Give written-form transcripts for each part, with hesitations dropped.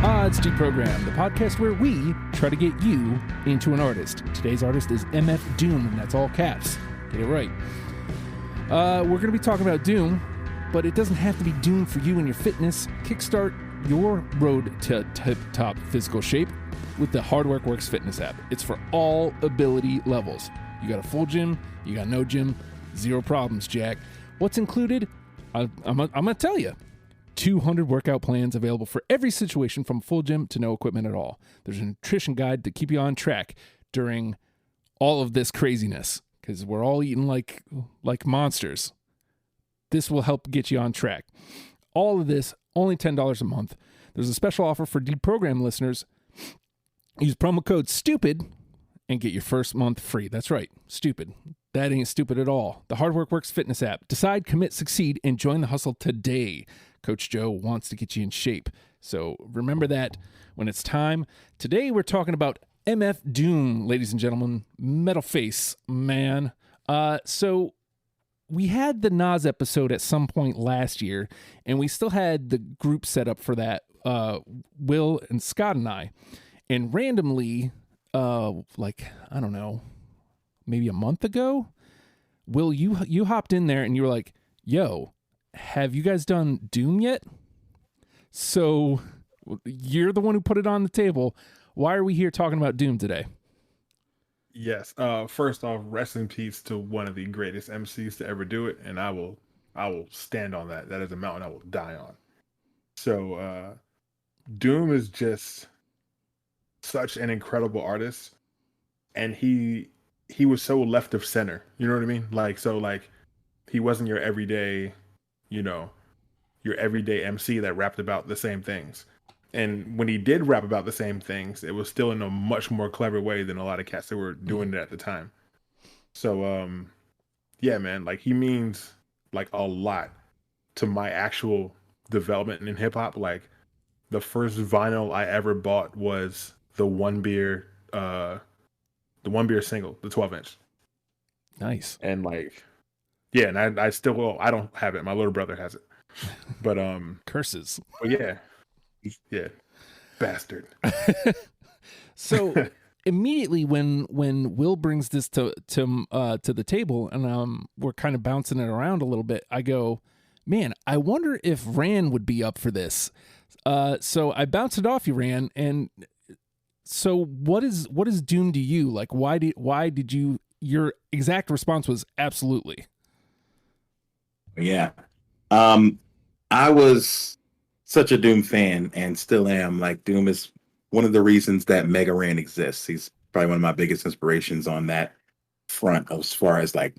Odds Deprogram, the podcast where we try to get you into an artist. Today's artist is MF Doom, and that's all caps. Get it right. We're going to be talking about Doom, but it doesn't have to be Doom for you and your fitness. Kickstart your road to tip-top physical shape with the Hardwork Works fitness app. It's for all ability levels. You got a full gym, you got no gym, zero problems, Jack. What's included? I'm going to tell you. 200 workout plans available for every situation from full gym to no equipment at all. There's a nutrition guide to keep you on track during all of this craziness because we're all eating like monsters. This will help get you on track. All of this, only $10 a month. There's a special offer for Deprogram listeners. Use promo code STUPID and get your first month free. That's right, stupid. That ain't stupid at all. The Hardwork Works fitness app. Decide, commit, succeed, and join the hustle today. Coach Joe wants to get you in shape. So remember that when it's time. Today we're talking about MF Doom, ladies and gentlemen. Metal face, man. So we had the Nas episode at some point last year, and we still had the group set up for that, Will and Scott and I. And randomly, I don't know, maybe a month ago, Will, you hopped in there and you were like, yo, have you guys done Doom yet? So you're the one who put it on the table. Why are we here talking about Doom today? Yes. First off, rest in peace to one of the greatest MCs to ever do it, and I will stand on that. That is a mountain I will die on. So Doom is just such an incredible artist, and he was so left of center. You know what I mean? Like he wasn't your everyday MC that rapped about the same things. And when he did rap about the same things, it was still in a much more clever way than a lot of cats that were doing it at the time. So, yeah, man, like he means like a lot to my actual development in hip hop. Like the first vinyl I ever bought was the One Beer single, the 12-inch. Nice. And like, yeah, and I still, I don't have it. My little brother has it. But curses. But yeah, bastard. So immediately when Will brings this to the table, and we're kind of bouncing it around a little bit, I go, man, I wonder if Ran would be up for this. So I bounced it off you, Ran, and so what is Doom to you? Like, why did you? Your exact response was absolutely. Yeah. I was such a Doom fan and still am. Like, Doom is one of the reasons that Mega Ran exists. He's probably one of my biggest inspirations on that front, as far as like,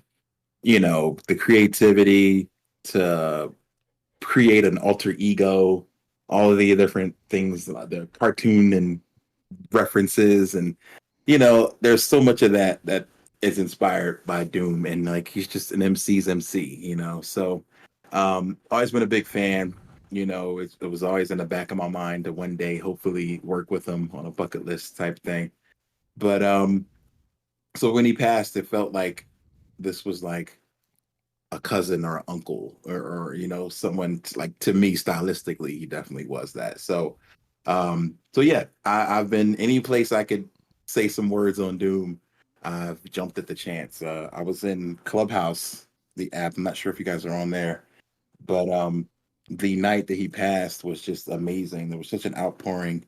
the creativity to create an alter ego, all of the different things, the cartoon and references, and there's so much of that is inspired by Doom, and like he's just an MC's MC, so always been a big fan. It was always in the back of my mind to one day hopefully work with him on a bucket list type thing. But so when he passed, it felt like this was like a cousin or an uncle or someone, like, to me stylistically he definitely was that. So yeah, I've been any place I could say some words on Doom, I've jumped at the chance. I was in Clubhouse, the app. I'm not sure if you guys are on there, but the night that he passed was just amazing. There was such an outpouring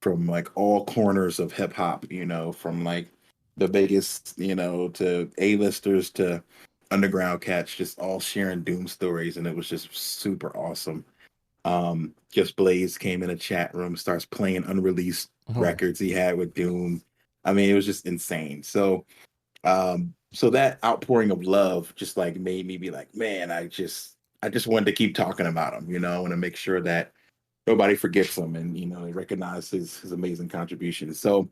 from like all corners of hip hop, from like the biggest, to A-listers to underground cats, just all sharing Doom stories, and it was just super awesome. Just Blaze came in a chat room, starts playing unreleased records he had with Doom. I mean, it was just insane. So that outpouring of love just like made me be like, man, I just wanted to keep talking about him. I want to make sure that nobody forgets him, and they recognize his amazing contributions. So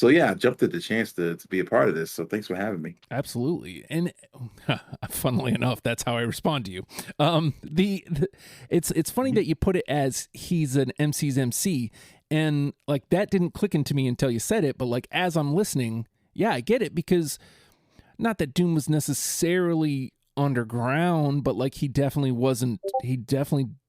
yeah, I jumped at the chance to be a part of this. So thanks for having me. Absolutely. And funnily enough, that's how I respond to you. It's funny that you put it as he's an MC's MC, and like that didn't click into me until you said it. But like as I'm listening, yeah, I get it, because not that Doom was necessarily underground, but like he definitely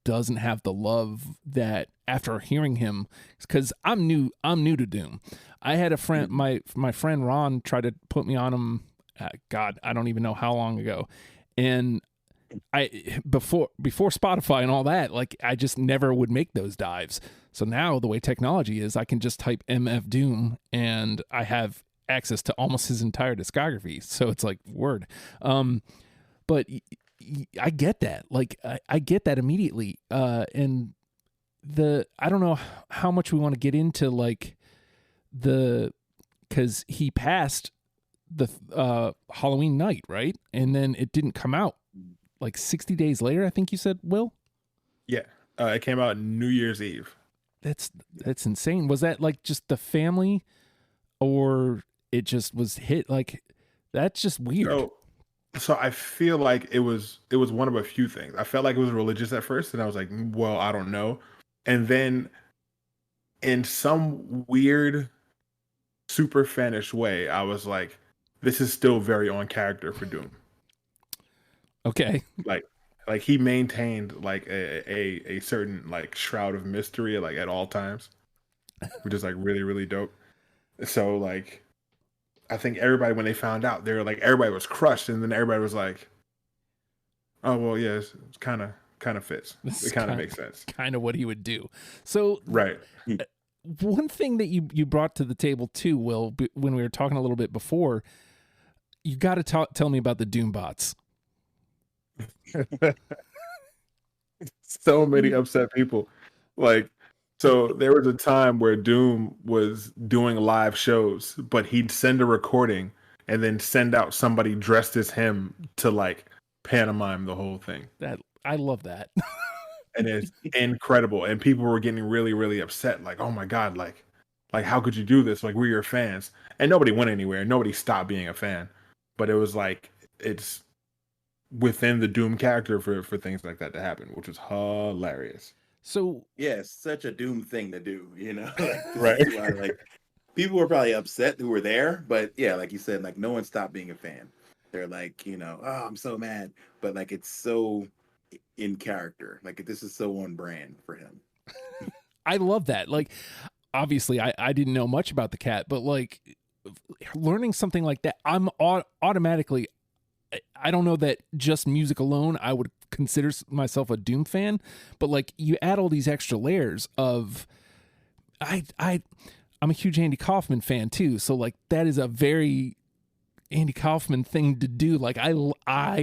doesn't have the love that after hearing him, because I'm new to Doom. I had a friend, my friend Ron tried to put me on him. God, I don't even know how long ago, and before Spotify and all that, like I just never would make those dives. So now the way technology is, I can just type MF Doom and I have access to almost his entire discography. So it's like word. But I get that. Like I get that immediately. And I don't know how much we want to get into like because he passed the Halloween night, right? And then it didn't come out like 60 days later, I think you said, Will? Yeah. It came out New Year's Eve. That's insane. Was that like just the family, or it just was hit? Like, that's just weird. So I feel like it was one of a few things. I felt like it was religious at first, and I was like, well, I don't know. And then in some weird, super fanish way, I was like, this is still very on character for Doom. Okay. Like he maintained like a certain like shroud of mystery like at all times, which is like really, really dope. So like I think everybody, when they found out, they were like, everybody was crushed, and then everybody was like, oh well, yeah, it's kind of fits. It kind of makes sense. Kind of what he would do. So right. One thing that you brought to the table too, Will, when we were talking a little bit before, you got to tell me about the Doom bots. So many upset people. Like, so there was a time where Doom was doing live shows, but he'd send a recording and then send out somebody dressed as him to like pantomime the whole thing. That I love that. And it's incredible. And people were getting really, really upset. Like, oh my God, like how could you do this? Like, we're your fans. And nobody went anywhere. Nobody stopped being a fan. But it was like, it's within the Doom character for things like that to happen, which was hilarious. So yeah, it's such a Doom thing to do, you know. Right. Why, like people were probably upset who were there, but yeah, like you said, like no one stopped being a fan. They're like, you know, oh, I'm so mad, but like it's so in character. Like this is so on brand for him. I love that. Like, obviously, I didn't know much about the cat, but like learning something like that, I'm automatically. I don't know that just music alone I would consider myself a Doom fan, but like you add all these extra layers of I'm a huge Andy Kaufman fan too, so like that is a very Andy Kaufman thing to do. Like I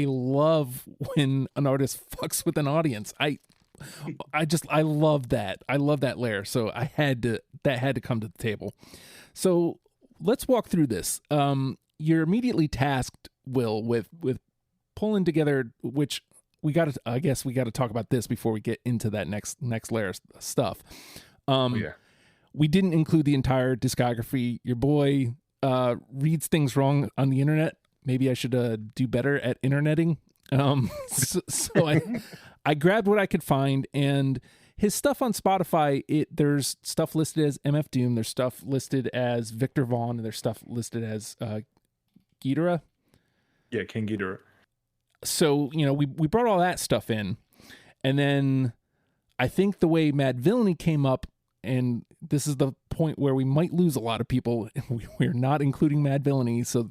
love when an artist fucks with an audience. I love that. I love that layer. So that had to come to the table. So let's walk through this. You're immediately tasked, Will, with pulling together, which I guess we got to talk about this before we get into that next layer of stuff. Yeah. We didn't include the entire discography. Your boy reads things wrong on the internet. Maybe I should do better at interneting. So I grabbed what I could find, and his stuff on Spotify, there's stuff listed as MF Doom, there's stuff listed as Victor Vaughn, and there's stuff listed as Ghidorah. Yeah, King Ghidorah. So, you know, we brought all that stuff in, and then I think the way Madvillainy came up, and this is the point where we might lose a lot of people, we're not including Madvillainy, so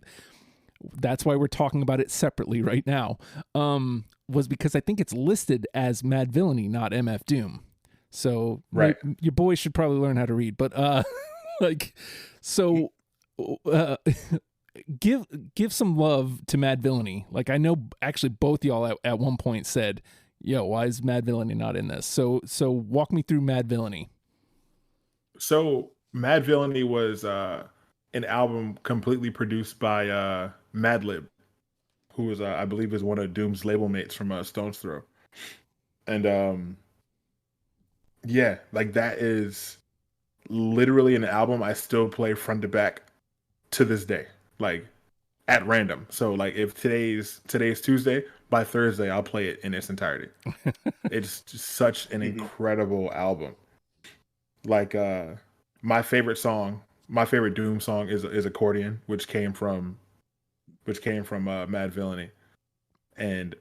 that's why we're talking about it separately right now, was because I think it's listed as Madvillainy, not MF Doom. So right. Your boy should probably learn how to read, but like, so give some love to Madvillainy. Like I know actually both y'all at one point said, yo, why is Madvillainy not in this? So walk me through Madvillainy. So Madvillainy was an album completely produced by Madlib, who was I believe is one of Doom's label mates from Stone's Throw. And yeah, like that is literally an album I still play front to back to this day, like at random. So like if today's Tuesday, by Thursday I'll play it in its entirety. It's just such an incredible album. Like my favorite Doom song is Accordion, which came from Madvillainy. And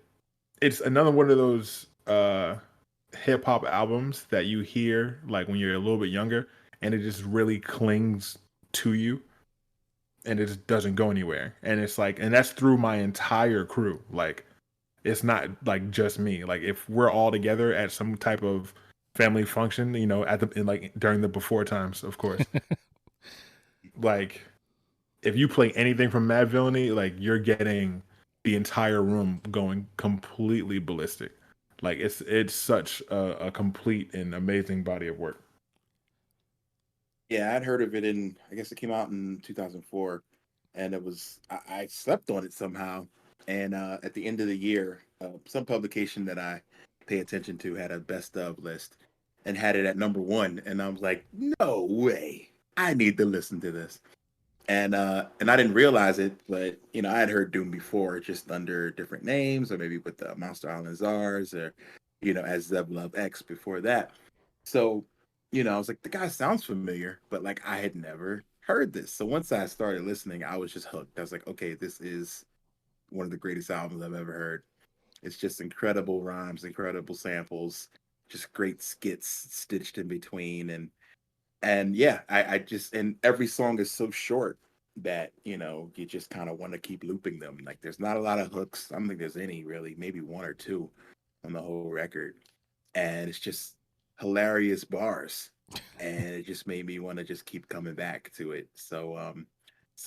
it's another one of those hip hop albums that you hear like when you're a little bit younger, and it just really clings to you, and it just doesn't go anywhere. And it's like, and that's through my entire crew. Like, it's not like just me. Like, if we're all together at some type of family function, you know, at the in like during the before times, of course. Like, if you play anything from Mad Villainy, like you're getting the entire room going completely ballistic. Like it's such a complete and amazing body of work. Yeah, I'd heard of it I guess it came out in 2004, and I slept on it somehow. And at the end of the year, some publication that I pay attention to had a best of list and had it at number one. And I was like, no way, I need to listen to this. And I didn't realize it, but you know, I had heard Doom before, just under different names, or maybe with the Monster Island Czars, or you know, as Zev Love X before that. So, you know, I was like, the guy sounds familiar, but like I had never heard this. So once I started listening, I was just hooked. I was like, okay, this is one of the greatest albums I've ever heard. It's just incredible rhymes, incredible samples, just great skits stitched in between, and yeah, I just, and every song is so short that you know you just kind of want to keep looping them. Like there's not a lot of hooks. I don't think there's any really, maybe one or two on the whole record, and it's just hilarious bars, and it just made me want to just keep coming back to it. So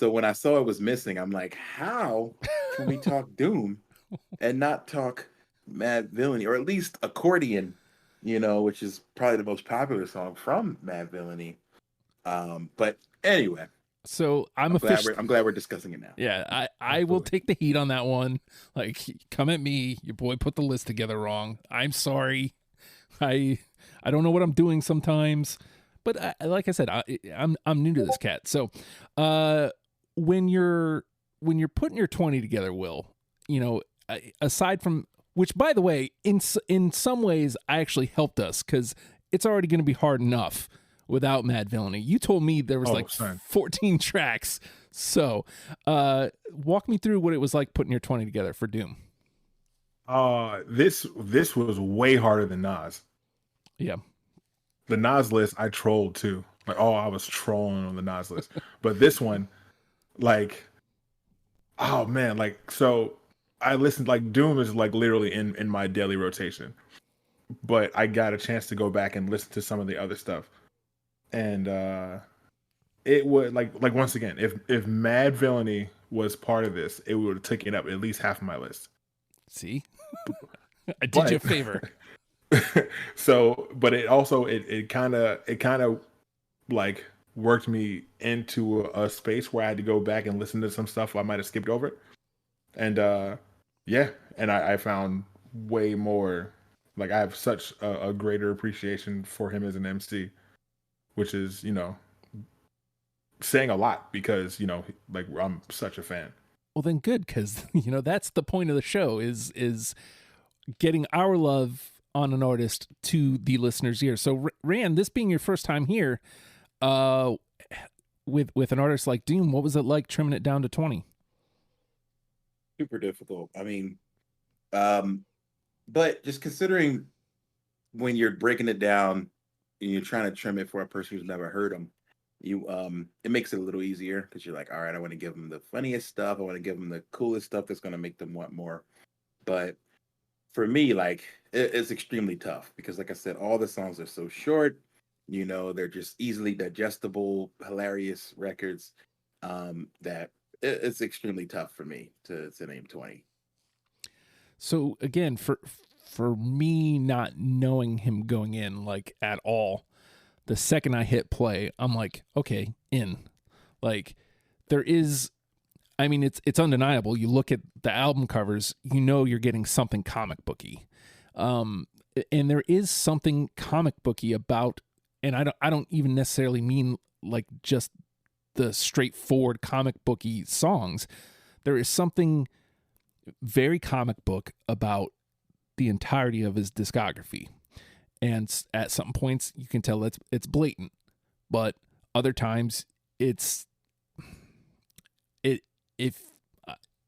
when I saw it was missing, I'm like, how can we talk Doom and not talk Mad Villainy, or at least Accordion, you know, which is probably the most popular song from Mad Villainy. But anyway, So I'm glad we're discussing it now. Yeah, I will take the heat on that one. Like, come at me. Your boy put the list together wrong. I'm sorry. I don't know what I'm doing sometimes, but like I said, I'm new to this cat. So, when you're putting your 20 together, Will, you know, aside from which, by the way, in some ways, I actually helped us because it's already going to be hard enough without Mad Villainy. You told me there was 14 tracks. So, walk me through what it was like putting your 20 together for Doom. This was way harder than Nas. Yeah. The Nas list I trolled too. Like, oh, I was trolling on the Nas list. But this one, like, oh man, like, so I listened, like, Doom is like literally in my daily rotation. But I got a chance to go back and listen to some of the other stuff. And it would like once again, if Mad Villainy was part of this, it would have taken up at least half of my list. See? I did you a favor. So, but it also it kind of like worked me into a space where I had to go back and listen to some stuff I might have skipped over. And yeah, and I found way more, like, I have such a greater appreciation for him as an MC, which is, you know, saying a lot because, you know, like, I'm such a fan. Well, then good, because, you know, that's the point of the show is getting our love on an artist to the listener's ear. So, Rand, this being your first time here, with an artist like Doom, what was it like trimming it down to 20? Super difficult. I mean, but just considering when you're breaking it down and you're trying to trim it for a person who's never heard them, it makes it a little easier because you're like, all right, I want to give them the funniest stuff. I want to give them the coolest stuff that's going to make them want more. But for me, like, it's extremely tough because, like I said, all the songs are so short. You know, they're just easily digestible, hilarious records. That it's extremely tough for me to name 20. So again, for me not knowing him going in, like, at all, the second I hit play, I'm like, okay, in. Like, there is, I mean, it's undeniable. You look at the album covers, you know you're getting something comic booky. And there is something comic booky about, and I don't even necessarily mean like just the straightforward comic booky songs. There is something very comic book about the entirety of his discography. And at some points you can tell it's blatant, but other times if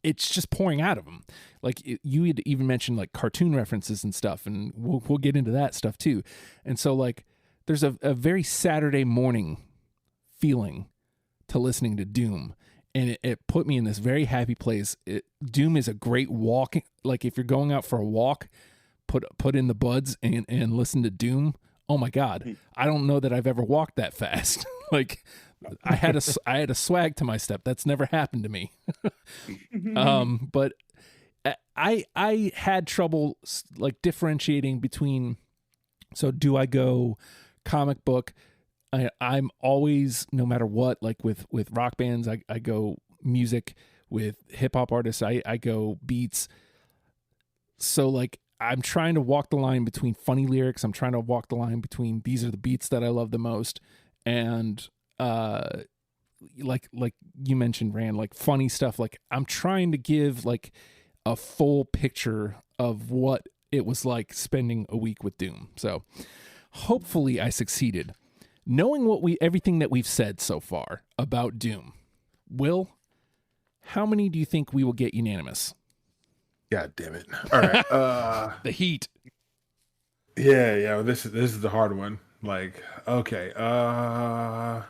it's just pouring out of him. Like you had even mentioned like cartoon references and stuff, and we'll get into that stuff too. And so like there's a very Saturday morning feeling to listening to Doom, and it put me in this very happy place. Doom is a great walk. Like if you're going out for a walk, put in the buds and listen to Doom. Oh my God, I don't know that I've ever walked that fast. Like I had a swag to my step. That's never happened to me. But I had trouble like differentiating between. So do I go comic book? I'm always, no matter what, like with rock bands, I go music. With hip hop artists, I go beats. So like I'm trying to walk the line between funny lyrics. I'm trying to walk the line between these are the beats that I love the most, and like you mentioned, Rand, like funny stuff. Like I'm trying to give like a full picture of what it was like spending a week with Doom. So hopefully I succeeded. Knowing everything that we've said so far about Doom, Will, how many do you think we will get unanimous? God damn it! All right, the heat. Yeah. Well, this is the hard one. Like, okay, I'm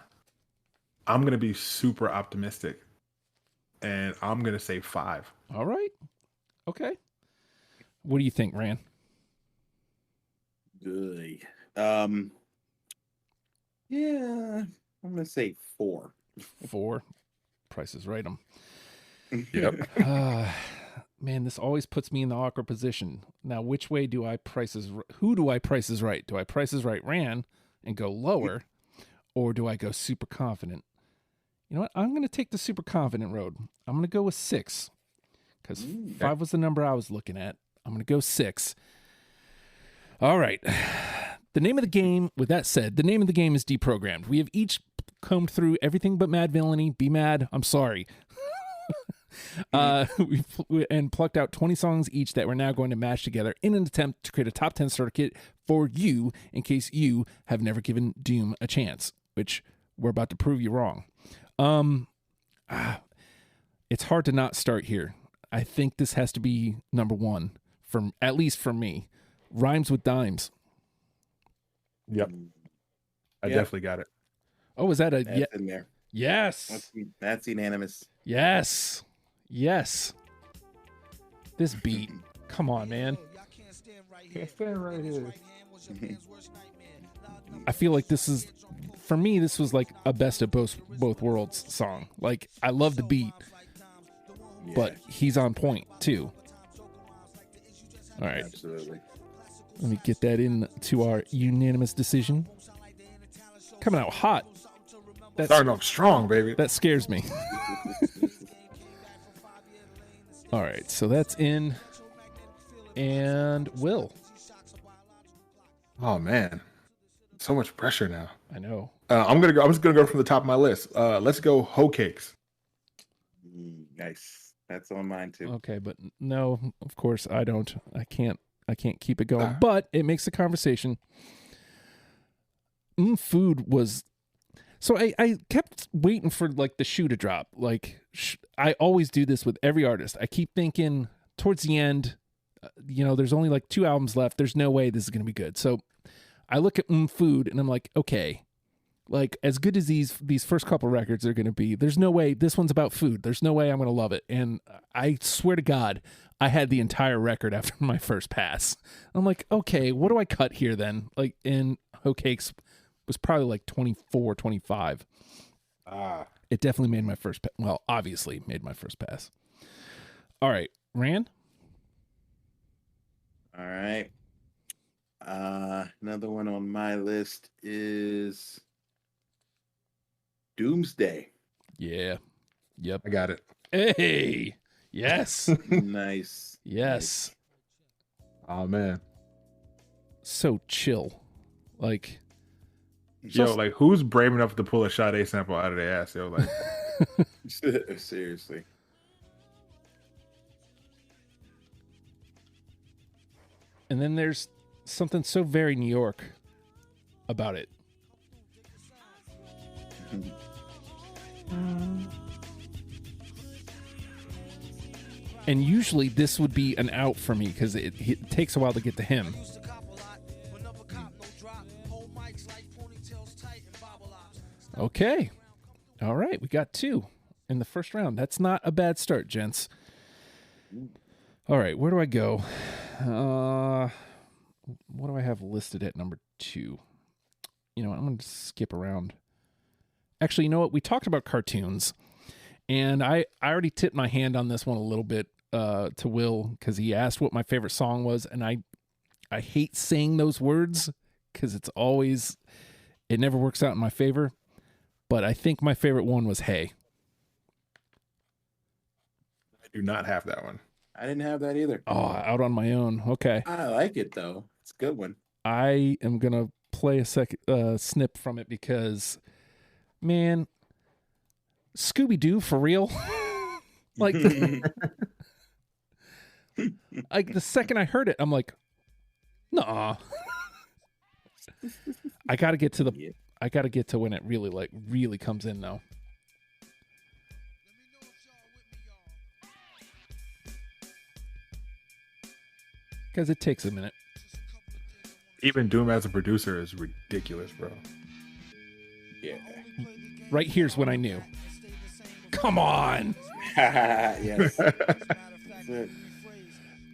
gonna be super optimistic, and I'm gonna say 5. All right. Okay. What do you think, Rand? Good. Yeah, I'm gonna say 4. 4. Price is right. Yep. Man, this always puts me in the awkward position. Now, which way do I who do I price is right? Do I price is right Rand and go lower, or do I go super confident? You know what? I'm going to take the super confident road. I'm going to go with 6 because 5 was the number I was looking at. I'm going to go 6. All right. The name of the game, with that said, the name of the game is Deprogrammed. We have each combed through everything but Mad Villainy. Be mad. I'm sorry. And plucked out 20 songs each that we're now going to mash together in an attempt to create a top 10 starter kit for you in case you have never given Doom a chance, which we're about to prove you wrong. It's hard to not start here. I think this has to be number 1 at least for me. Rhymes with Dimes. Yep. I definitely got it. Oh, is that That's in there. Yes. That's unanimous. Yes. This beat. Come on, man. Can't stand right here. I feel like this was like a best of both worlds song. Like I love the beat, but he's on point too. All right. Absolutely. Let me get that into our unanimous decision. Coming out hot. Starting off strong, baby. That scares me. All right, so that's in. And Will. Oh man, so much pressure now. I know. I'm just gonna go from the top of my list. Let's go Hoe Cakes. Nice. That's on mine too. Okay, but no, of course I don't. I can't keep it going. But it makes the conversation. Food was. So I kept waiting for like the shoe to drop. Like I always do this with every artist. I keep thinking towards the end, there's only like 2 albums left. There's no way this is going to be good. So I look at Food and I'm like, okay, like as good as these first couple records are going to be, there's no way this one's about food. There's no way I'm going to love it. And I swear to God, I had the entire record after my first pass. I'm like, okay, what do I cut here then? Like in Hoe Cakes was probably like 24, 25. It definitely made my first obviously made my first pass. All right, Rand? All right. Another one on my list is Doomsday. Yeah. Yep. I got it. Hey. Yes. Nice. Yes. Oh man. So chill. Like like who's brave enough to pull a Sade sample out of their ass? Yo, like seriously. And then there's something so very New York about it. And usually this would be an out for me because it takes a while to get to him. Okay. All right. We got 2 in the first round. That's not a bad start, gents. All right. Where do I go? What do I have listed at number 2? You know what? I'm going to skip around. Actually, you know what? We talked about cartoons, and I already tipped my hand on this one a little bit to Will because he asked what my favorite song was, and I hate saying those words because it never works out in my favor. But I think my favorite one was Hey. I do not have that one. I didn't have that either. Oh, Out on My Own. Okay. I like it though. It's a good one. I am going to play a snip from it because, man, Scooby-Doo for real? like the second I heard it, I'm like, nah. I got to get to when it really comes in though. Because it takes a minute. Even Doom as a producer is ridiculous, bro. Yeah. Right here's when I knew. Come on. Yes.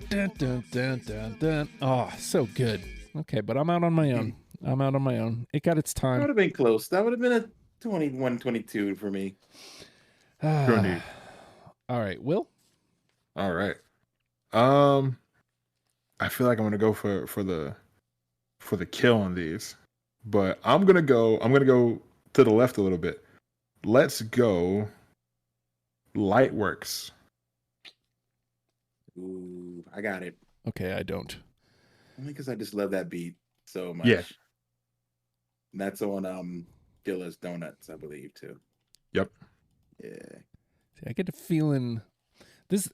Dun, dun, dun, dun, dun. Oh, so good. Okay, but I'm out on my own. It got its That time. would have been close. That would have been a 21-22 for me. True indeed. All right, Will? All right. I feel like I'm gonna go for the kill on these, but I'm gonna go to the left a little bit. Let's go Lightworks. Ooh, I got it. Okay, I don't. Only because I just love that beat so much. Yeah. And that's on Dilla's Donuts, I believe, too. Yep. Yeah. See, I get a feeling this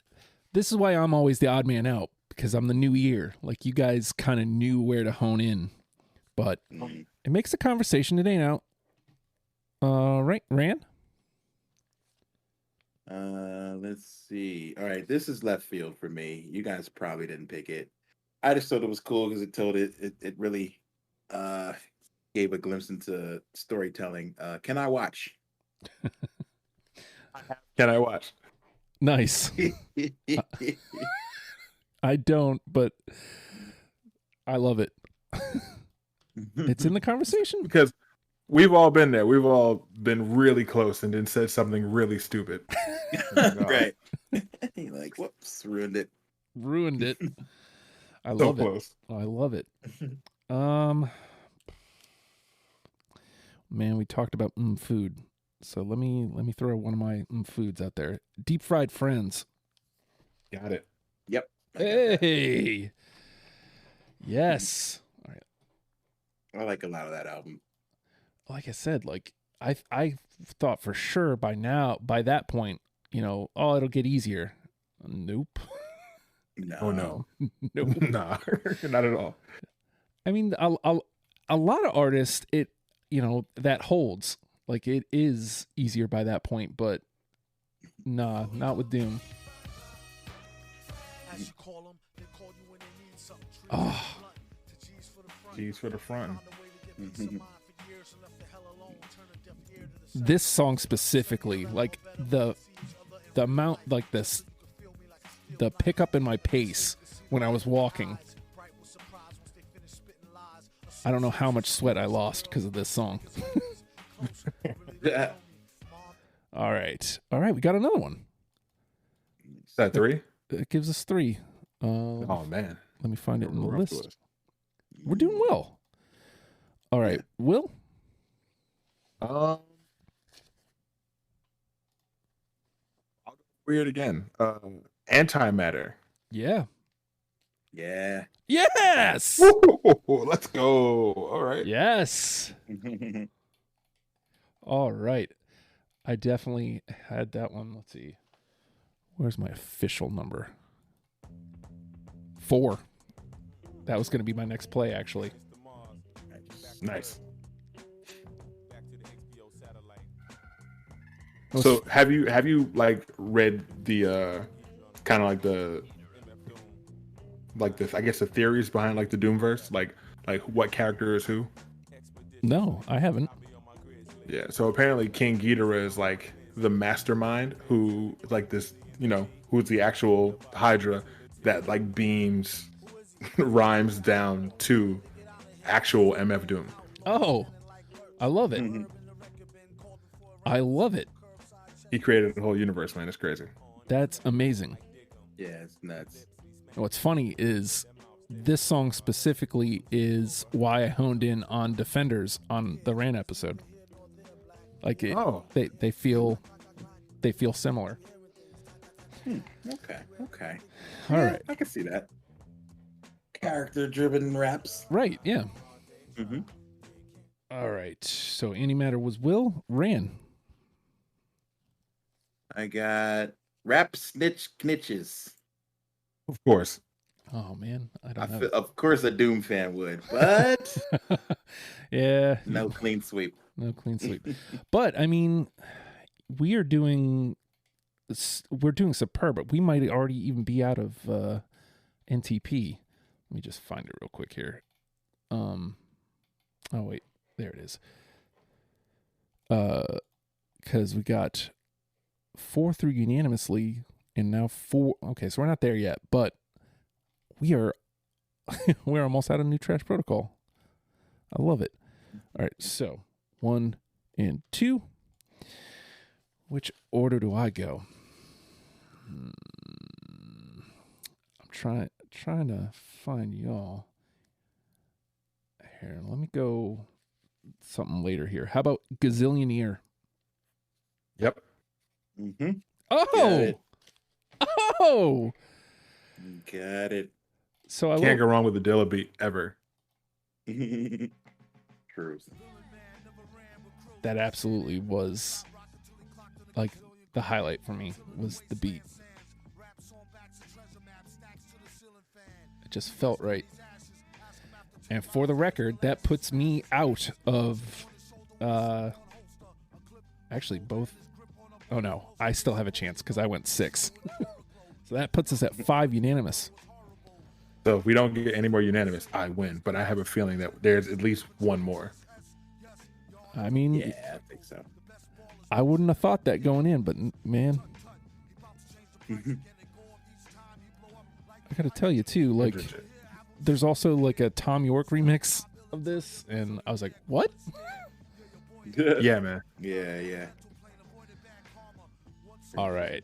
is why I'm always the odd man out, because I'm the new ear. Like, you guys kind of knew where to hone in, but it makes the conversation today out. Right, Rand? Let's see. All right, this is left field for me. You guys probably didn't pick it. I just thought it was cool because it really gave a glimpse into storytelling. Can I watch? Can I watch? Nice. I don't, but I love it. It's in the conversation. Because we've all been there. We've all been really close and then said something really stupid. Right. You're like, whoops, ruined it. Ruined it. I So love it. close. I love it. Man, we talked about food. So let me throw one of my foods out there. Deep fried friends. Got it. Yep. Hey. Yes. All right. I like a lot of that album. Like I said, like I thought for sure by that point, it'll get easier. Nope. No. Oh no. Nope. Nah, not at all. I mean, a lot of artists, that holds. Like, it is easier by that point, but nah, not with Doom. Oh. G's for the front. This song specifically, like the amount, like this, the pickup in my pace when I was walking. I don't know how much sweat I lost because of this song. Yeah. All right. We got another one. Is that 3? It gives us 3. Oh man. Let me find it in the Rough list. We're doing well. All right. Will? I'll go weird again. Antimatter. Yeah. Yeah. Yes. Woo, let's go. All right. Yes. All right. I definitely had that one. Let's see. Where's my official number? 4. That was going to be my next play, actually. Nice. So have you like read the kind of like the I guess the theories behind like the Doomverse, like what character is who? No, I haven't. Yeah. So apparently King Ghidorah is like the mastermind who like this, who's the actual Hydra that like beams rhymes down to actual MF Doom. Oh, I love it. I love it. He created the whole universe, man. It's crazy. That's amazing. Yeah, it's nuts. What's funny is this song specifically is why I honed in on Defenders on the Ran episode. Like they feel similar. Okay. All Yeah, right. I can see that. Character-driven raps. Right, yeah. Mm-hmm. All right. So Antimatter was Will. Ran. I got Rap Snitch Knitches. Of course. Oh man, I don't know. Of course, a Doom fan would, but Yeah. no clean sweep. No clean sweep. But I mean, we're doing Superb, but we might already even be out of NTP. Let me just find it real quick here. Oh wait, there it is. Because we got 4 through unanimously, and now 4. Okay, so we're not there yet, but we're almost out of New Trash Protocol. I love it. All right, so 1 and 2. Which order do I go? I'm trying to find y'all. Here, let me go something later here. How about Gazillionaire? Yep. Mm-hmm. Oh! Oh! Got it. So I Can't go wrong with the Dilla beat ever. True. That absolutely was like the highlight for me was the beat. It just felt right. And for the record, that puts me out of actually both. Oh no, I still have a chance because I went 6. So that puts us at 5 unanimous. So if we don't get any more unanimous, I win. But I have a feeling that there's at least one more. I mean, Yeah, I think so. I wouldn't have thought that going in, but man, I gotta tell you too, like there's also like a Tom York remix of this, and I was like, what? Yeah, man. Yeah. All right.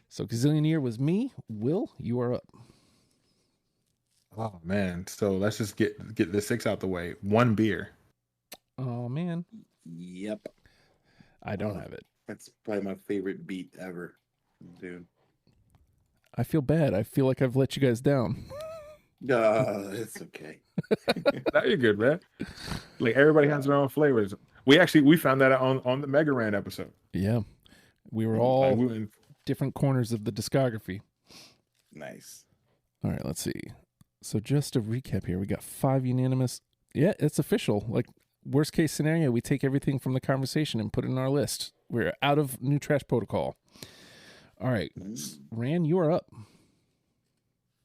So Gazillionaire was me. Will, you are up. Oh man. So let's just get the 6 out the way. 1 beer. Oh man, Yep. I don't have it. That's probably my favorite beat ever, dude. I feel bad. I feel like I've let you guys down. It's okay. No, you're good, man. Like everybody has their own flavors. We found that out on the Mega Ran episode. Yeah, we were all we went, different corners of the discography. Nice. All right, let's see. So just to recap here, we got 5 unanimous. Yeah, it's official. Like worst case scenario, we take everything from the conversation and put it in our list. We're out of New Trash Protocol. All right, Ran, you are up.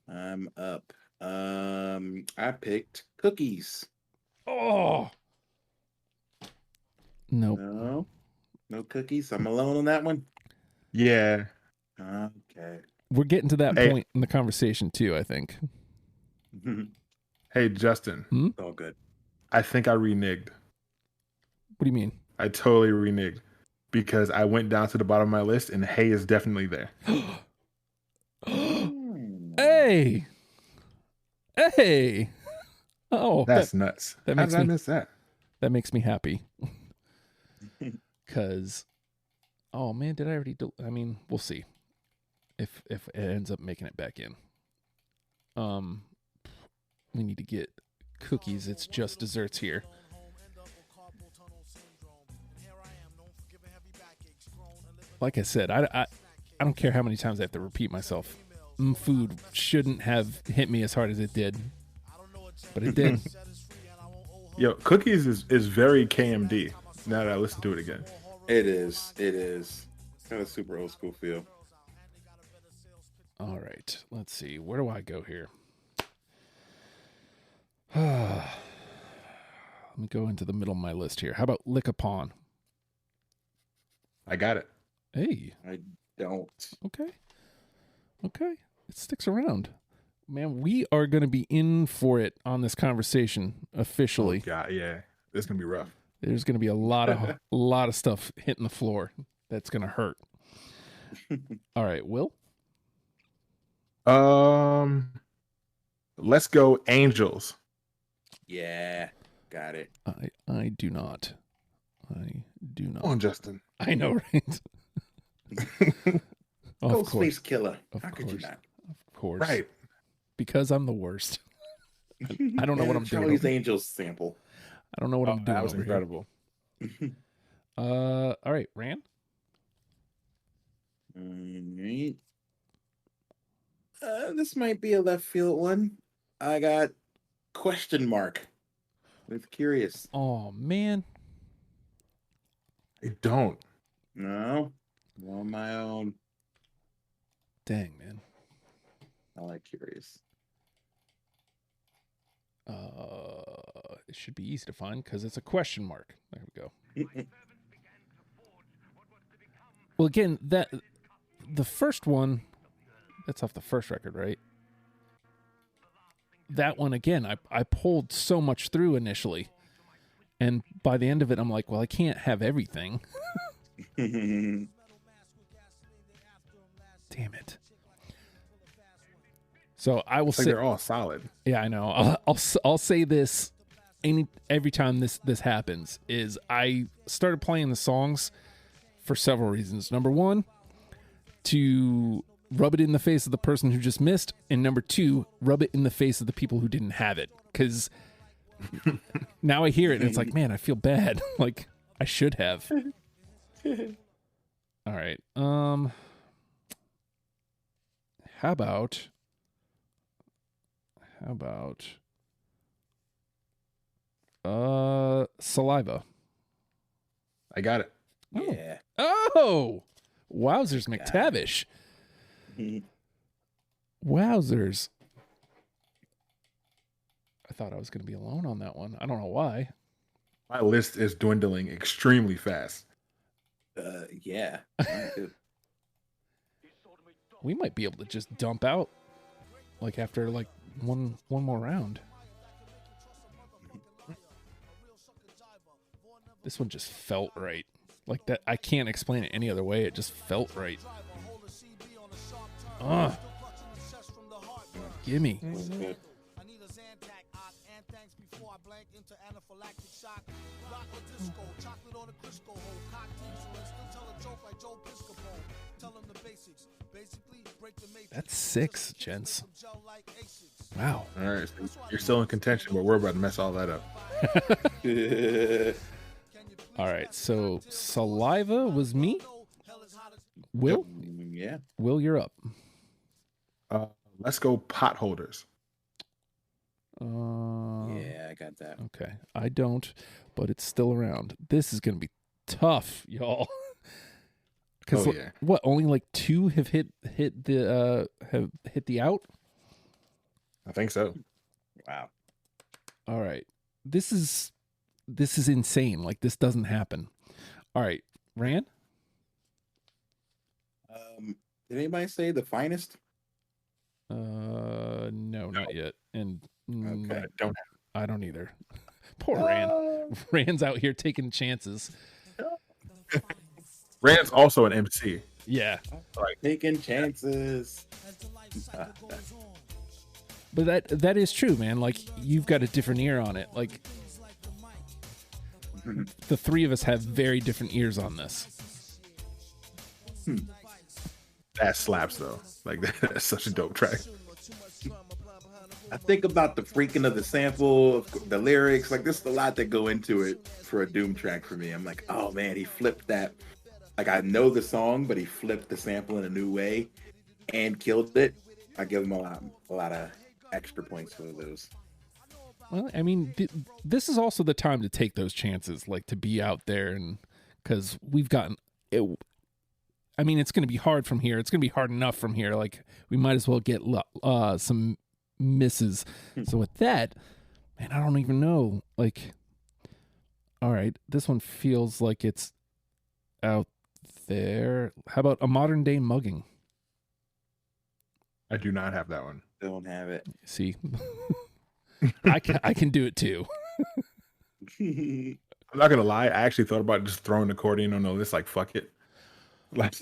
I'm up. I picked Cookies. Oh, nope. No Cookies. I'm alone on that one. yeah. Okay. We're getting to that point in the conversation too, I think. Hey, Justin. All good. I think I reneged. What do you mean? I totally reneged because I went down to the bottom of my list and Hey is definitely there. Hey. Oh, That's nuts. that How makes did I me- miss that? that makes me happy. Cause, oh man, did I already? I mean, we'll see if it ends up making it back in. We need to get Cookies. It's just desserts here. Like I said, I don't care how many times I have to repeat myself. Food shouldn't have hit me as hard as it did, but it did. Yo, Cookies is very KMD. Now that I listen to it again. It is. Got a super old school feel. All right. Let's see. Where do I go here? Let me go into the middle of my list here. How about Lick a Pawn? I got it. Hey. I don't. Okay. Okay. It sticks around. Man, we are going to be in for it on this conversation officially. Yeah, yeah. This is gonna be rough. There's going to be a lot of stuff hitting the floor that's going to hurt. All right, Will? Let's go Angels. Yeah, got it. I do not. I do not. Come on, Justin. I know, right? Of Ghost course. Face Killer. Of How could you course. not? Of course. Right. Because I'm the worst. I don't know what I'm doing. Charlie's Angels sample. I don't know what I'm doing. That was over incredible. Here. All right, Rand. Alright. This might be a left field one. I got question mark with Curious. Oh man. I don't. No, I'm on my own. Dang, man. I like Curious. It should be easy to find because it's a question mark. There we go. Well, again, the first one, that's off the first record, right? That one, again, I pulled so much through initially. And by the end of it, I'm like, well, I can't have everything. Damn it. So I will say They're all solid. Yeah, I know. I'll say this every time this happens is I started playing the songs for several reasons. Number one, to rub it in the face of the person who just missed, and number two, rub it in the face of the people who didn't have it. Because now I hear it and it's like, man, I feel bad. Like I should have. All right. How about Saliva? I got it. Yeah. Oh, wowzers, McTavish. Wowzers. I thought I was going to be alone on that one. I don't know why. My list is dwindling extremely fast. Yeah. We might be able to just dump out like after like one more round. This one just felt right. Like that, I can't explain it any other way. It just felt right. Gimme. That's 6, gents. Wow. All right, so you're still in contention, but we're about to mess all that up. All right, so Saliva was me. Will? Yeah. Will, you're up. Let's go Potholders. Yeah, I got that. Okay. I don't, but it's still around. This is going to be tough, y'all. Because Oh, yeah. what? Only like 2 have hit the out. I think so. Wow. All right. This is insane. Like this doesn't happen. All right, Rand. Did anybody say The Finest? No, not yet. And Okay. I don't either. Poor Rand. Rand's out here taking chances. Rand's also an MC. Yeah. Taking chances. But that is true, man. Like you've got a different ear on it. Like the 3 of us have very different ears on this. That slaps though. Like that's such a dope track. I think about the freaking of the sample, the lyrics. Like, there's a lot that go into it for a Doom track for me. I'm like, oh man, he flipped that. Like, I know the song, but he flipped the sample in a new way and killed it. I give him a lot of extra points for those. Well, I mean, this is also the time to take those chances, like to be out there, and because we've gotten it. I mean, it's going to be hard from here. It's going to be hard enough from here. Like, we might as well get some misses. So with that, man, I don't even know. Like, all right, this one feels like it's out there. How about a modern day mugging? I do not have that one. Don't have it. See, I can do it too. I'm not gonna lie. I actually thought about just throwing the accordion on the list. Like, fuck it. Like,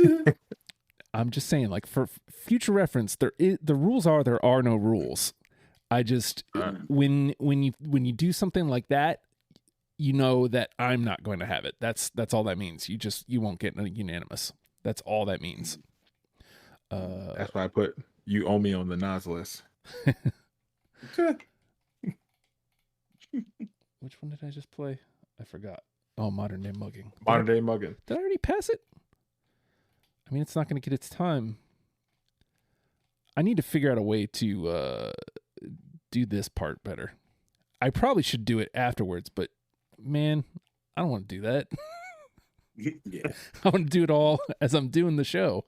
I'm just saying, like, for future reference, the rules are there are no rules. I just when you do something like that, you know that I'm not going to have it. That's all that means. You won't get a unanimous. That's all that means. that's why I put you owe me on the Nas list. Which one did I just play? I forgot. Oh, modern day mugging. Modern day mugging. Did I already pass it? I mean, it's not going to get its time. I need to figure out a way to do this part better. I probably should do it afterwards, but man, I don't want to do that. Yeah. I want to do it all as I'm doing the show.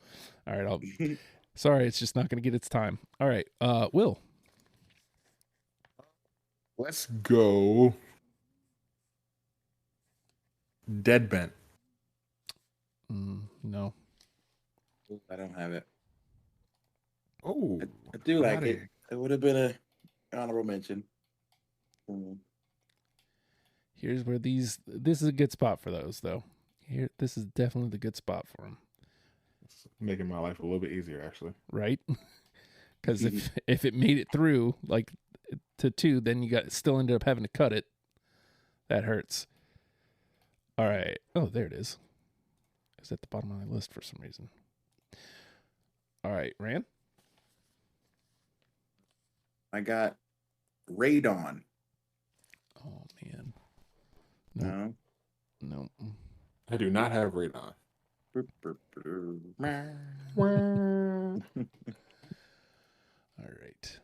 All right, sorry, it's just not going to get its time. All right, Will. Let's go. Dead Bent. No. I don't have it. Oh, I do like got it. It would have been an honorable mention. Here's where this is a good spot for those, though. This is definitely the good spot for them. it's making my life a little bit easier, actually. Right? Because if it made it through like to 2, then you still ended up having to cut it. That hurts. All right. Oh, there it is. It's at the bottom of my list for some reason. All right, Rand. I got Radon. Oh man. No. No. I do not have Radon. All right.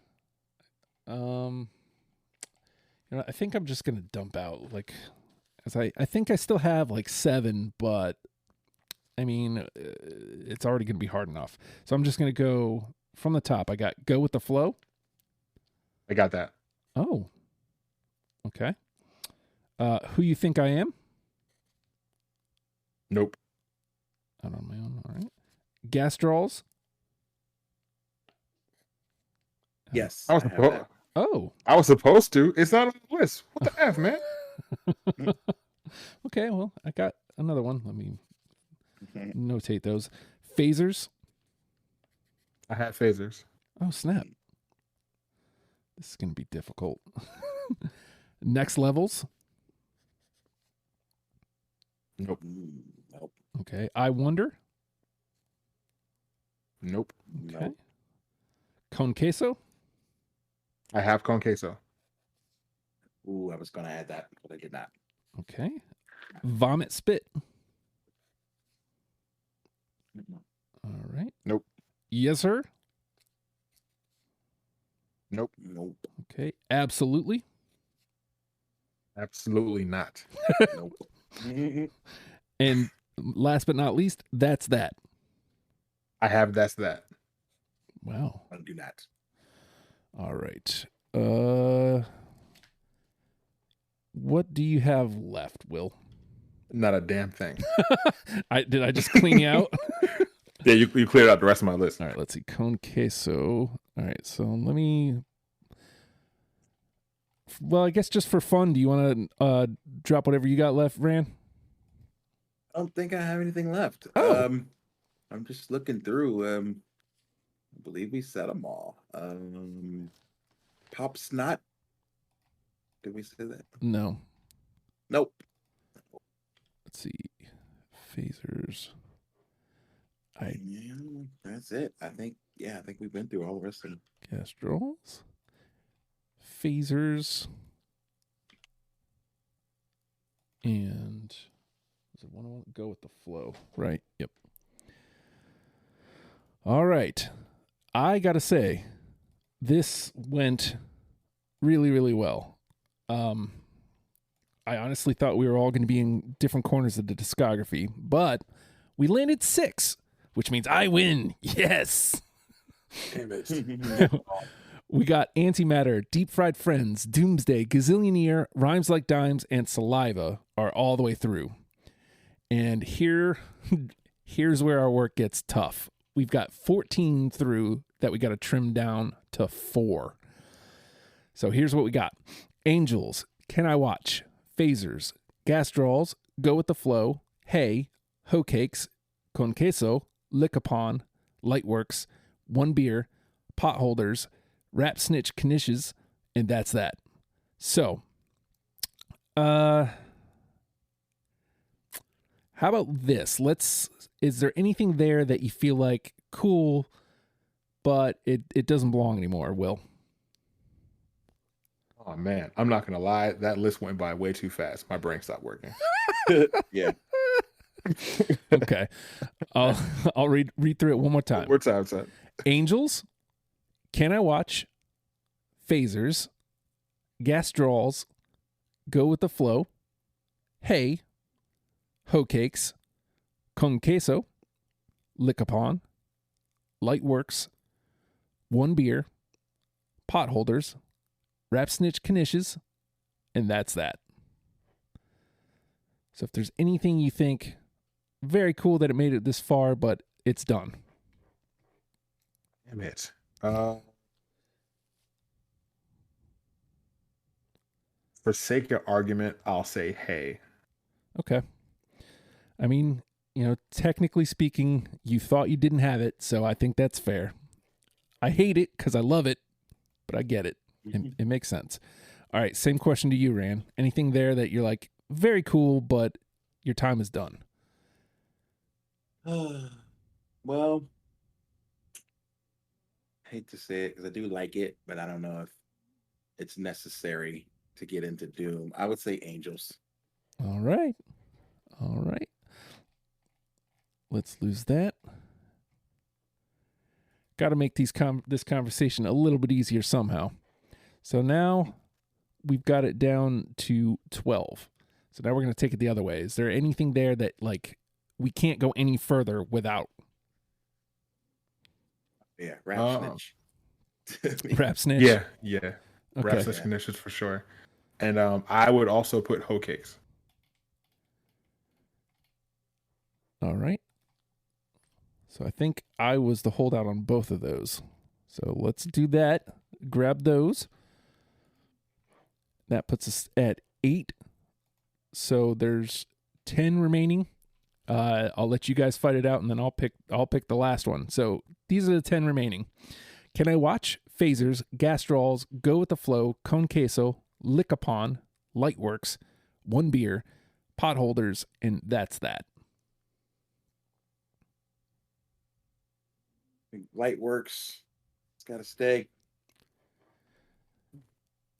I think I'm just gonna dump out as I think I still have 7, but I mean, it's already gonna be hard enough. So I'm just gonna go from the top. I got Go with the Flow. I got that. Oh. Okay. Who You Think I Am? Nope. Out on my own. All right. Gastrolls. Yes. I was I have supposed. that. Oh. I was supposed to. It's not on the list. What the f, man? Okay, well, I got another one. Let me notate those. Phasers. I had phasers. Oh, snap. This is going to be difficult. Next Levels. Nope. Nope. Okay. I Wonder. Nope. Okay. Nope. Con Queso. I have con queso. Ooh, I was gonna add that, but I did not. Okay. Vomit Spit. All right. Nope. Yes, sir. Nope. Nope. Okay. Absolutely. Absolutely not. Nope. And last but not least, That's That. I have that's that. Wow. I do not. All right. What do you have left, Will? Not a damn thing. Did I just clean you out? Yeah, you cleared out the rest of my list. All right, let's see. Con queso. All right, so let me. Well, I guess just for fun, do you want to drop whatever you got left, Ran? I don't think I have anything left. Oh. I'm just looking through. I believe we said them all. Pop Snot. Did we say that? No. Nope. Let's see. Phasers. Yeah, that's it. I think we've been through all the rest of them. Gastrolls. Phasers. And was it 101? Go with the Flow. Right. Yep. All right. I got to say, this went really, really well. I honestly thought we were all going to be in different corners of the discography, but we landed 6. which means I win. Yes. Damn it. We got Antimatter, Deep Fried Friends, Doomsday, Gazillionaire, Rhymes Like Dimes, and Saliva are all the way through. And here's where our work gets tough. We've got 14 through that we got to trim down to 4. So here's what we got. Angels, Can I Watch, Phasers, Gas Draws, Go With The Flow, Hey, Hoe Cakes, Con Queso, Lick Upon, Lightworks, One Beer, Potholders, Rap Snitch Knishes, and that's that. So, how about this? Is there anything there that you feel like cool, but it doesn't belong anymore, Will? Oh man, I'm not gonna lie. That list went by way too fast. My brain stopped working. Yeah. Okay. I'll read through it one more time. One more time, son. Angels, Can I Watch, Phasers, Gas Draws, Go With The Flow, Hey, Hoe Cakes, Con Queso, Lick Upon, Lightworks, One Beer, Potholders, Rap Snitch Knishes, and that's that. So if there's anything you think very cool that it made it this far, but it's done. Damn it. For sake of argument, I'll say hey. Okay. I mean, technically speaking, you thought you didn't have it, so I think that's fair. I hate it because I love it, but I get it. It makes sense. All right, same question to you, Ran. Anything there that you're like, very cool, but your time is done? Well, I hate to say it because I do like it, but I don't know if it's necessary to get into Doom. I would say Angels. All right. Let's lose that. Got to make this conversation a little bit easier somehow. So now we've got it down to 12. So now we're going to take it the other way. Is there anything there that we can't go any further without? Yeah, Rap Snitch. Rap Snitch? Yeah. Okay. Rap Snitch Knishes for sure. And I would also put Hoe Cakes. All right. So I think I was the holdout on both of those. So let's do that. Grab those. That puts us at 8. So there's 10 remaining. I'll let you guys fight it out, and then I'll pick the last one. So these are the 10 remaining. Can I Watch, Phasers, Gas Draws, Go With The Flow, Con Queso, Lick Upon, Lightworks, One Beer, Potholders, and that's that. Lightworks. It's got to stay.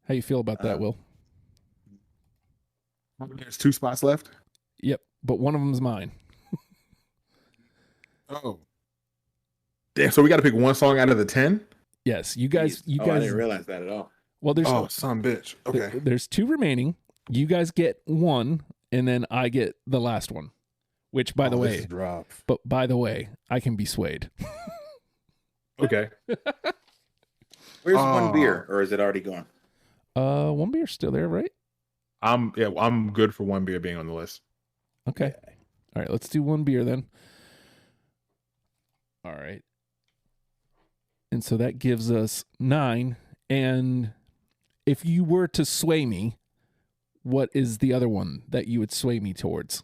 How you feel about that, Will? There's 2 spots left. Yep, but one of them's mine. Oh. Damn, so we got to pick one song out of the 10? Yes, you guys. I didn't realize that at all. Well, there's son bitch. Okay. There's 2 remaining. You guys get 1, and then I get the last one. Which, by the way, I can be swayed. Okay. Where's One Beer, or is it already gone? One Beer's still there, right? I'm good for One Beer being on the list. Okay. All right, let's do One Beer then. All right. And so that gives us 9. And if you were to sway me, what is the other one that you would sway me towards?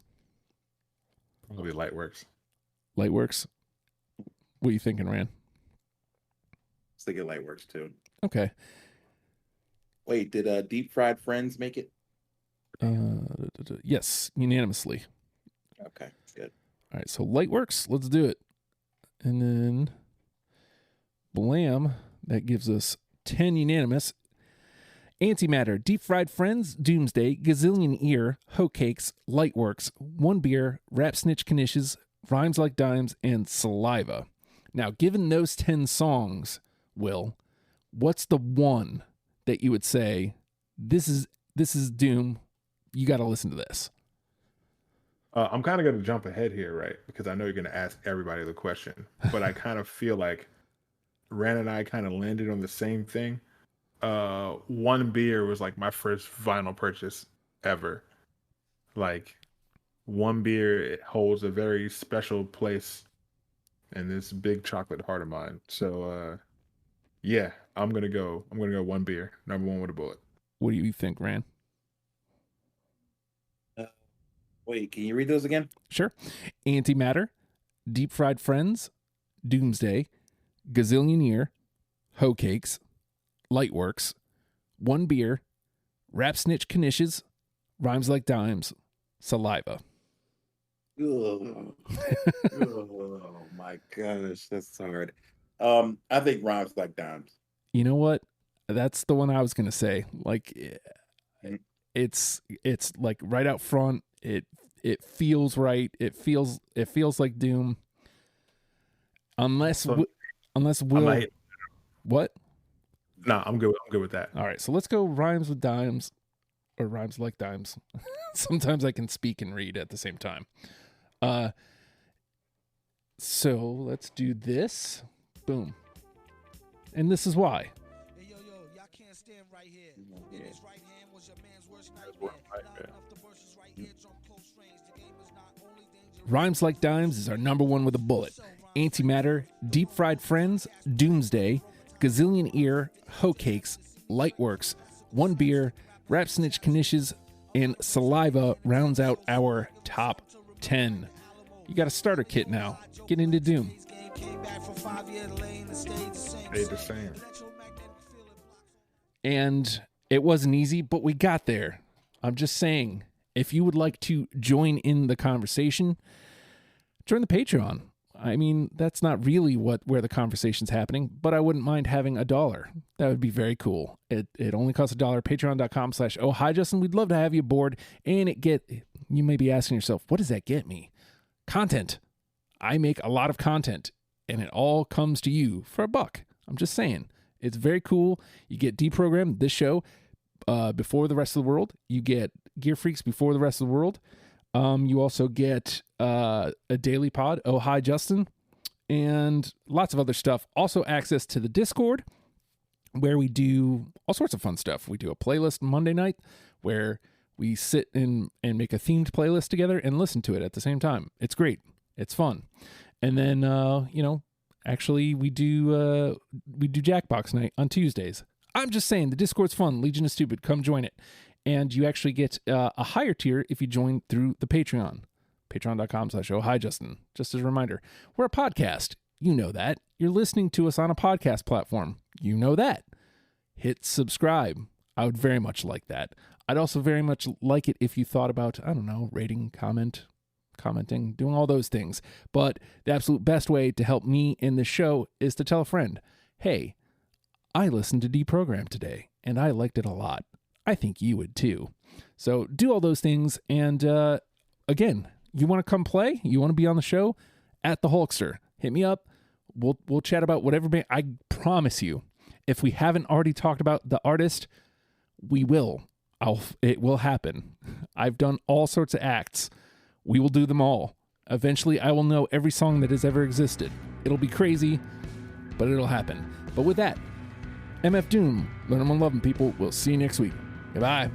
Probably Lightworks. Lightworks? What are you thinking, Ran? I was thinking Lightworks too. Okay. Wait, did Deep Fried Friends make it? Yes, unanimously. Okay, good. All right, so Lightworks, let's do it. And then Blam, that gives us 10 unanimous. Antimatter, Deep Fried Friends, Doomsday, Gazillionaire, Hoe Cakes, Lightworks, One Beer, Rap Snitch Knishes, Rhymes Like Dimes, and Saliva. Now, given those 10 songs, Will, what's the one that you would say, this is Doom, you got to listen to this? I'm kind of going to jump ahead here, right? Because I know you're going to ask everybody the question, but I kind of feel like Ran and I kind of landed on the same thing. One Beer was like my first vinyl purchase ever. Like, One Beer, it holds a very special place in this big chocolate heart of mine. So, yeah, I'm gonna go One Beer, number one with a bullet. What do you think, Ran? Wait, can you read those again? Sure. Antimatter, Deep Fried Friends, Doomsday, Gazillion Year, Hoe Cakes, Lightworks, One Beer, Rap Snitch Knishes, Rhymes Like Dimes, Saliva. Oh my gosh, that's hard. I think Rhymes Like Dimes. You know what? That's the one I was gonna say. Like, it's like right out front. It feels right. It feels like Doom. Unless Will. What? Nah, I'm good with that. All right, so let's go Rhymes with Dimes, or Rhymes Like Dimes. Sometimes I can speak and read at the same time. So let's do this. Boom. And this is why. Hey, yo, y'all can't stand right here. In his right hand was your man's worst nightmare. Not enough to burst his right ear drum close range. The game is not only dangerous. Rhymes Like Dimes is our number one with a bullet. Antimatter, Deep Fried Friends, Doomsday, Gazillion Ear, Hoe Cakes, Lightworks, One Beer, Rap Snitch Knishes, and Saliva rounds out our top 10. You got a starter kit now. Get into Doom. Stayed the same. And it wasn't easy, but we got there. I'm just saying, if you would like to join in the conversation, join the Patreon. I mean, that's not really where the conversation's happening, but I wouldn't mind having $1. That would be very cool. It only costs $1. Patreon.com/Oh Hi Justin. We'd love to have you aboard. And you may be asking yourself, what does that get me? Content. I make a lot of content, and it all comes to you for $1. I'm just saying. It's very cool. You get Deprogrammed, this show, before the rest of the world. You get Gear Freaks before the rest of the world. You also get a daily pod, Oh Hi Justin, and lots of other stuff. Also access to the Discord, where we do all sorts of fun stuff. We do a playlist Monday night where we sit and make a themed playlist together and listen to it at the same time. It's great. It's fun. And then, actually we do Jackbox night on Tuesdays. I'm just saying, the Discord's fun. Legion is Stupid. Come join it. And you actually get a higher tier if you join through the Patreon. Patreon.com/Oh Hi Justin. Just as a reminder, we're a podcast. You know that. You're listening to us on a podcast platform. You know that. Hit subscribe. I would very much like that. I'd also very much like it if you thought about, I don't know, rating, commenting, doing all those things. But the absolute best way to help me in this show is to tell a friend, hey, I listened to Deprogram today, and I liked it a lot. I think you would too. So do all those things. And again, you want to come play? You want to be on the show? At the Hulkster. Hit me up. We'll chat about whatever. I promise you, if we haven't already talked about the artist, we will. It will happen. I've done all sorts of acts. We will do them all. Eventually, I will know every song that has ever existed. It'll be crazy, but it'll happen. But with that, MF Doom, learn them and love them, people. We'll see you next week. Goodbye.